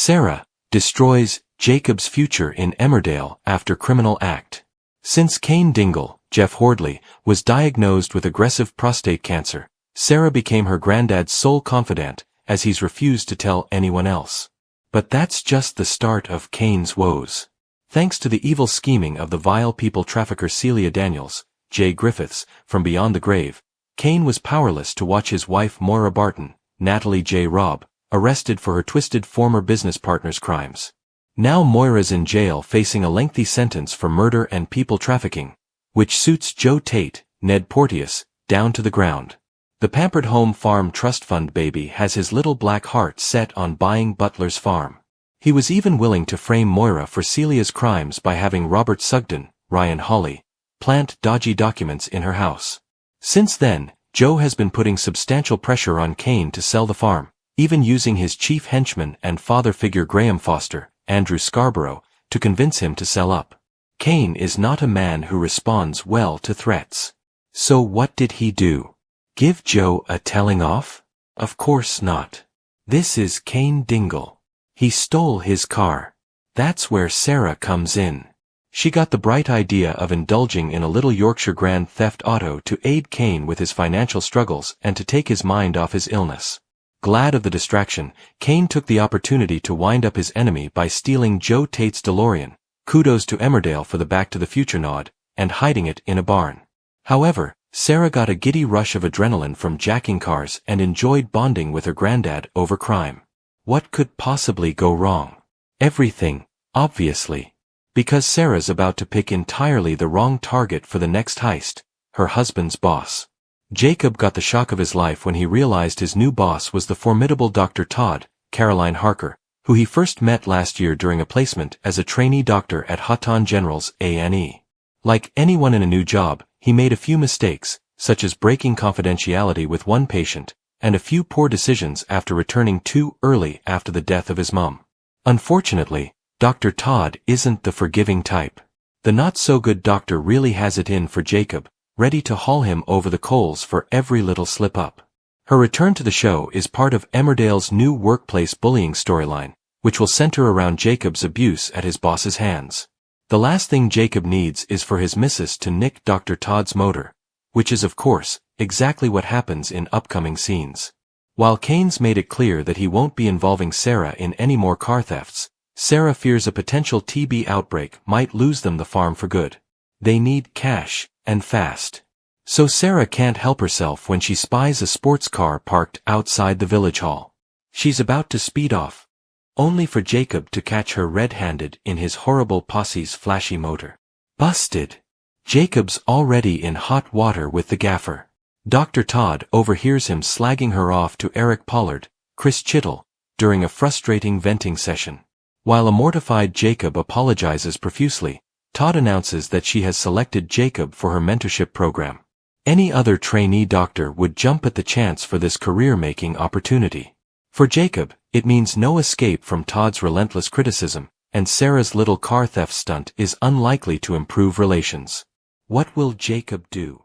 Sarah destroys Jacob's future in Emmerdale after criminal act. Since Cain Dingle, Jeff Hordley, was diagnosed with aggressive prostate cancer, Sarah became her granddad's sole confidant, as he's refused to tell anyone else. But that's just the start of Cain's woes. Thanks to the evil scheming of the vile people trafficker Celia Daniels, Jay Griffiths, from beyond the grave, Cain was powerless to watch his wife Moira Barton, Natalie J. Robb, arrested for her twisted former business partner's crimes. Now Moira's in jail facing a lengthy sentence for murder and people trafficking, which suits Joe Tate, Ned Porteous, down to the ground. The Pampered Home Farm Trust Fund baby has his little black heart set on buying Butler's farm. He was even willing to frame Moira for Celia's crimes by having Robert Sugden, Ryan Hawley, plant dodgy documents in her house. Since then, Joe has been putting substantial pressure on Cain to sell the farm, even using his chief henchman and father figure Graham Foster, Andrew Scarborough, to convince him to sell up. Cain is not a man who responds well to threats. So what did he do? Give Joe a telling off? Of course not. This is Cain Dingle. He stole his car. That's where Sarah comes in. She got the bright idea of indulging in a little Yorkshire Grand Theft Auto to aid Cain with his financial struggles and to take his mind off his illness. Glad of the distraction, Cain took the opportunity to wind up his enemy by stealing Joe Tate's DeLorean, kudos to Emmerdale for the Back to the Future nod, and hiding it in a barn. However, Sarah got a giddy rush of adrenaline from jacking cars and enjoyed bonding with her granddad over crime. What could possibly go wrong? Everything, obviously. Because Sarah's about to pick entirely the wrong target for the next heist, her husband's boss. Jacob got the shock of his life when he realized his new boss was the formidable Dr. Todd, Caroline Harker, who he first met last year during a placement as a trainee doctor at Houghton General's A&E. Like anyone in a new job, he made a few mistakes, such as breaking confidentiality with one patient, and a few poor decisions after returning too early after the death of his mom. Unfortunately, Dr. Todd isn't the forgiving type. The not-so-good doctor really has it in for Jacob, ready to haul him over the coals for every little slip-up. Her return to the show is part of Emmerdale's new workplace bullying storyline, which will center around Jacob's abuse at his boss's hands. The last thing Jacob needs is for his missus to nick Dr. Todd's motor, which is of course, exactly what happens in upcoming scenes. While Cain's made it clear that he won't be involving Sarah in any more car thefts, Sarah fears a potential TB outbreak might lose them the farm for good. They need cash, and fast. So Sarah can't help herself when she spies a sports car parked outside the village hall. She's about to speed off, only for Jacob to catch her red-handed in his horrible posse's flashy motor. Busted! Jacob's already in hot water with the gaffer. Dr. Todd overhears him slagging her off to Eric Pollard, Chris Chittle, during a frustrating venting session. While a mortified Jacob apologizes profusely, Todd announces that she has selected Jacob for her mentorship program. Any other trainee doctor would jump at the chance for this career-making opportunity. For Jacob, it means no escape from Todd's relentless criticism, and Sarah's little car theft stunt is unlikely to improve relations. What will Jacob do?